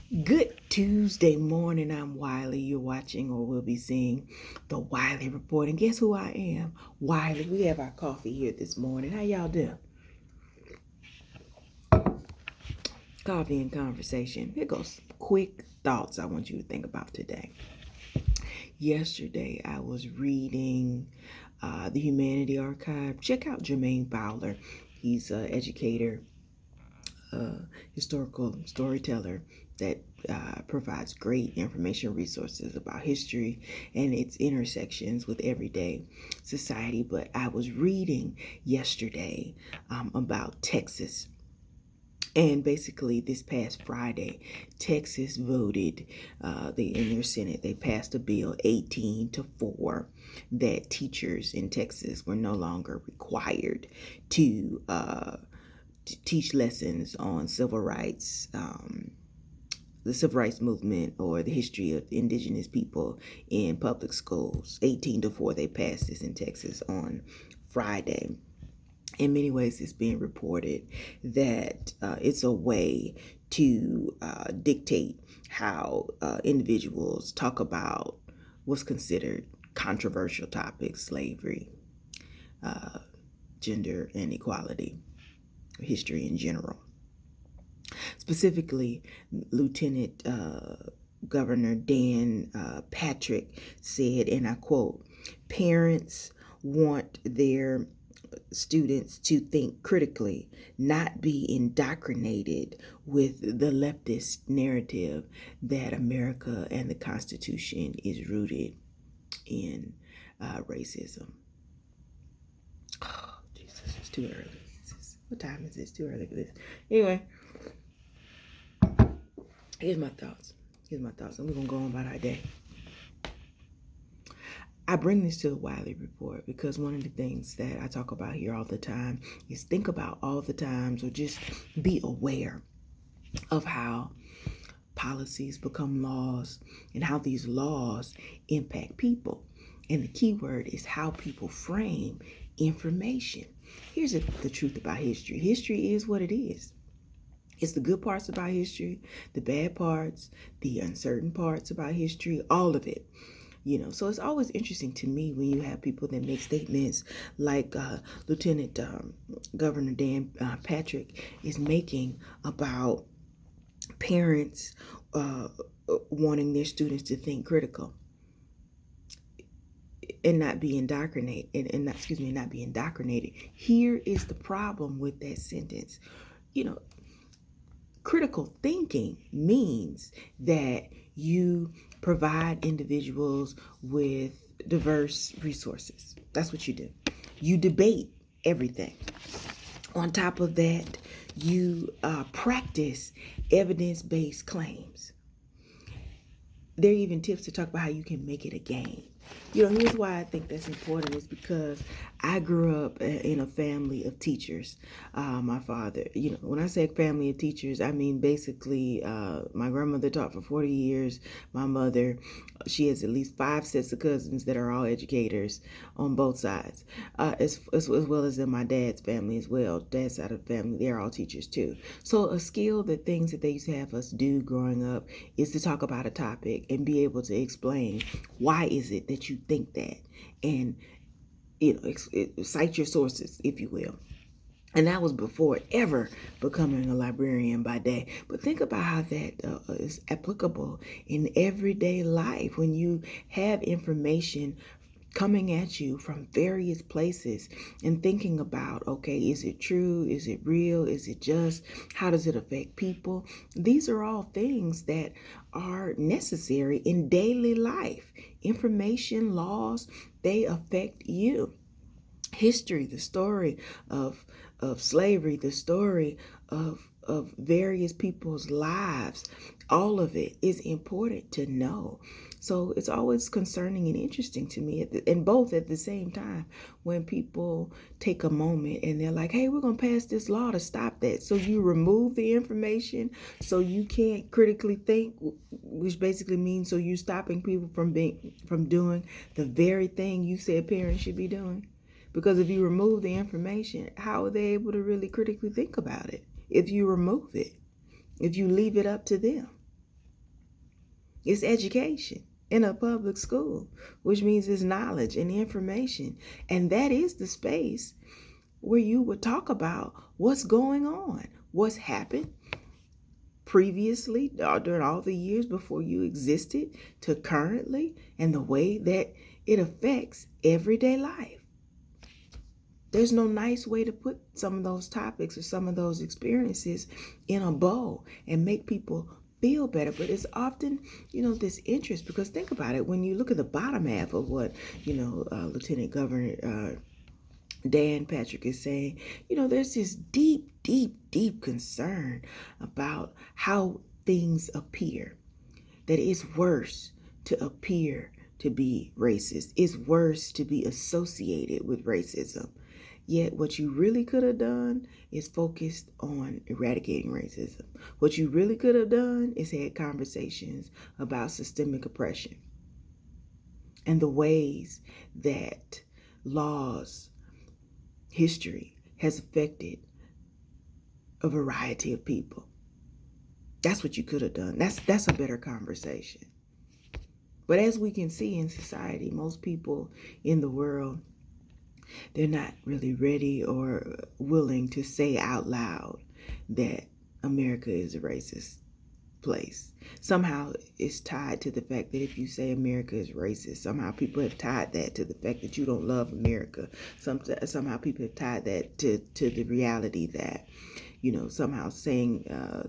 Good Tuesday morning. I'm Wiley. You're watching or will be seeing the Wiley Report. And guess who I am? Wiley. We have our coffee here this morning. How y'all doing? Coffee and conversation. Here goes quick thoughts I want you to think about today. Yesterday, I was reading the Humanity Archive. Check out Jermaine Fowler. He's an educator, historical storyteller that provides great information resources about history and its intersections with everyday society. But I was reading yesterday about Texas. And basically, this past Friday, Texas voted, in their Senate, they passed a bill 18-4 that teachers in Texas were no longer required to teach lessons on civil rights, the civil rights movement, or the history of indigenous people in public schools. 18-4, they passed this in Texas on Friday. In many ways, it's being reported that it's a way to dictate how individuals talk about what's considered controversial topics: slavery, gender inequality, history in general. Specifically, Lieutenant Governor Dan Patrick said, and I quote, "Parents want their students to think critically, not be indoctrinated with the leftist narrative that America and the Constitution is rooted in racism." Oh, Jesus, it's too early. What time is this? Too early for this. Anyway, here's my thoughts. And we're going to go on about our day. I bring this to the Wiley Report because one of the things that I talk about here all the time is think about all the times, or just be aware of how policies become laws and how these laws impact people. And the key word is how people frame information. Here's the truth about history. History is what it is. It's the good parts about history, the bad parts, the uncertain parts about history, all of it. So it's always interesting to me when you have people that make statements like Lieutenant Governor Dan Patrick is making about parents wanting their students to think critical and not be indoctrinated, not be indoctrinated. Here is the problem with that sentence. Critical thinking means that you provide individuals with diverse resources. That's what you do. You debate everything. On top of that, you practice evidence-based claims. There are even tips to talk about how you can make it a game. Here's why I think that's important, is because I grew up in a family of teachers. My father, when I say family of teachers, I mean basically my grandmother taught for 40 years. My mother, she has at least 5 sets of cousins that are all educators on both sides, as well as in my dad's family as well. Dad's side of the family, they're all teachers too. So a skill, the things that they used to have us do growing up, is to talk about a topic and be able to explain why is it that you think that, and cite your sources, if you will. And that was before ever becoming a librarian by day. But think about how that is applicable in everyday life when you have information coming at you from various places and thinking about, okay, is it true? Is it real? Is it just? How does it affect people? These are all things that are necessary in daily life. Information, laws, they affect you. History, the story of slavery, the story of various people's lives, all of it is important to know. So it's always concerning and interesting to me, and both at the same time, when people take a moment and they're like, hey, we're going to pass this law to stop that. So you remove the information so you can't critically think, which basically means so you're stopping people from doing the very thing you said parents should be doing. Because if you remove the information, how are they able to really critically think about it? If you remove it, if you leave it up to them. It's education in a public school, which means it's knowledge and information. And that is the space where you would talk about what's going on, what's happened previously during all the years before you existed to currently, and the way that it affects everyday life. There's no nice way to put some of those topics or some of those experiences in a bow and make people feel better. But it's often, this interest, because think about it, when you look at the bottom half of what, Lieutenant Governor Dan Patrick is saying, there's this deep, deep, deep concern about how things appear, that it's worse to appear to be racist. It's worse to be associated with racism. Yet what you really could have done is focused on eradicating racism. What you really could have done is had conversations about systemic oppression and the ways that laws, history has affected a variety of people. That's what you could have done. That's a better conversation. But as we can see in society, most people in the world, they're not really ready or willing to say out loud that America is a racist place. Somehow it's tied to the fact that if you say America is racist, somehow people have tied that to the fact that you don't love America. Somehow people have tied that to the reality that, somehow saying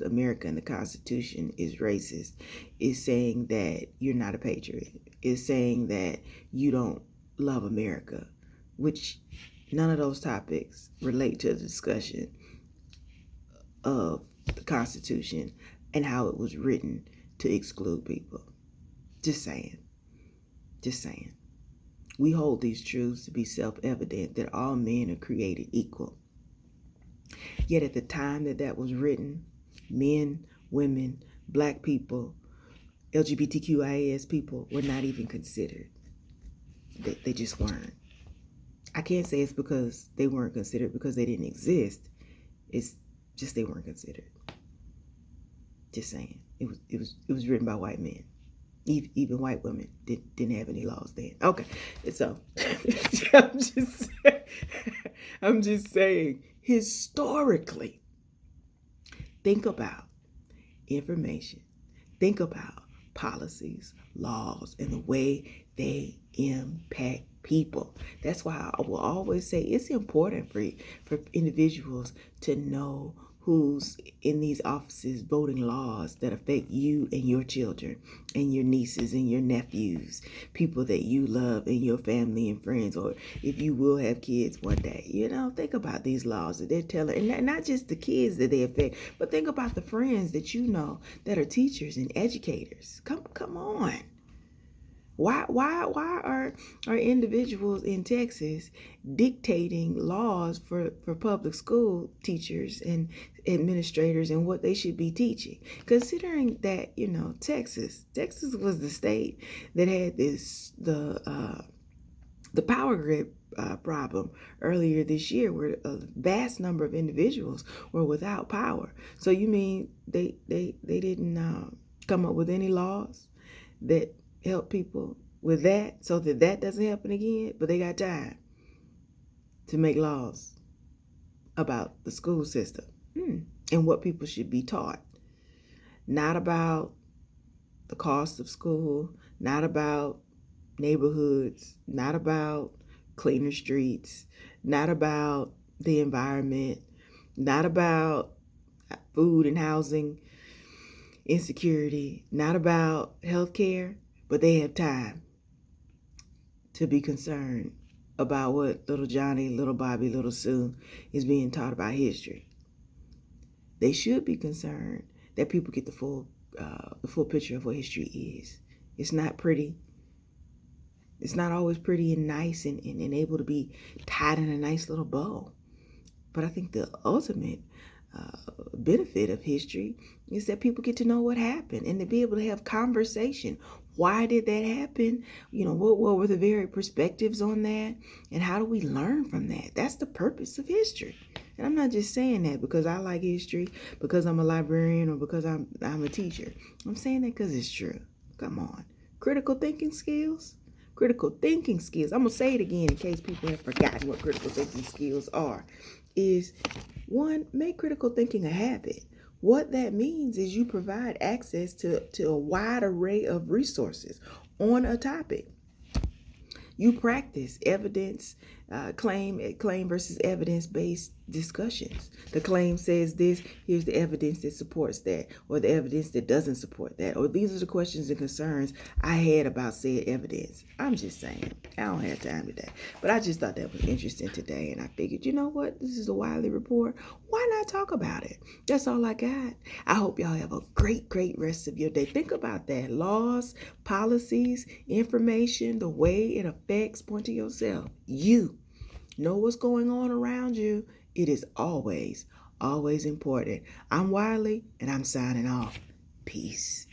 America and the Constitution is racist is saying that you're not a patriot, is saying that you don't love America, which none of those topics relate to the discussion of the Constitution and how it was written to exclude people. Just saying. We hold these truths to be self-evident, that all men are created equal. Yet at the time that was written, men, women, Black people, LGBTQIAS people were not even considered. They just weren't. I can't say it's because they weren't considered because they didn't exist. It's just they weren't considered. Just saying. It was written by white men. Even white women didn't have any laws then. Okay, so I'm just saying, historically, think about information. Think about policies, laws, and the way they impact people. That's why I will always say it's important for individuals to know who's in these offices voting laws that affect you and your children and your nieces and your nephews, people that you love and your family and friends, or if you will have kids one day. Think about these laws that they're telling, and not just the kids that they affect, but think about the friends that you know that are teachers and educators. Come on. Why are individuals in Texas dictating laws for public school teachers and administrators and what they should be teaching? Considering that, Texas was the state that had the power grid problem earlier this year, where a vast number of individuals were without power. So you mean they didn't come up with any laws that help people with that, so that doesn't happen again? But they got time to make laws about the school system and what people should be taught. Not about the cost of school, not about neighborhoods, not about cleaner streets, not about the environment, not about food and housing insecurity, not about healthcare. But they have time to be concerned about what little Johnny, little Bobby, little Sue is being taught about history. They should be concerned that people get the full picture of what history is. It's not pretty. It's not always pretty and nice and able to be tied in a nice little bow. But I think the ultimate benefit of history is that people get to know what happened and to be able to have conversation. Why did that happen? What were the varied perspectives on that? And how do we learn from that? That's the purpose of history. And I'm not just saying that because I like history, because I'm a librarian, or because I'm a teacher. I'm saying that because it's true. Come on. Critical thinking skills? Critical thinking skills, I'm going to say it again in case people have forgotten what critical thinking skills are, is one, make critical thinking a habit. What that means is you provide access to a wide array of resources on a topic. You practice evidence, claim versus evidence-based discussions. The claim says this, here's the evidence that supports that, or the evidence that doesn't support that, or these are the questions and concerns I had about said evidence. I'm just saying, I don't have time today, but I just thought that was interesting today, and I figured, you know what, this is a Wiley Report. Why not talk about it? That's all I got. I hope y'all have a great rest of your day. Think about that. Laws, policies, information, the way it affects, point to yourself. You know what's going on around you. It is always important. I'm Wiley, and I'm signing off. Peace.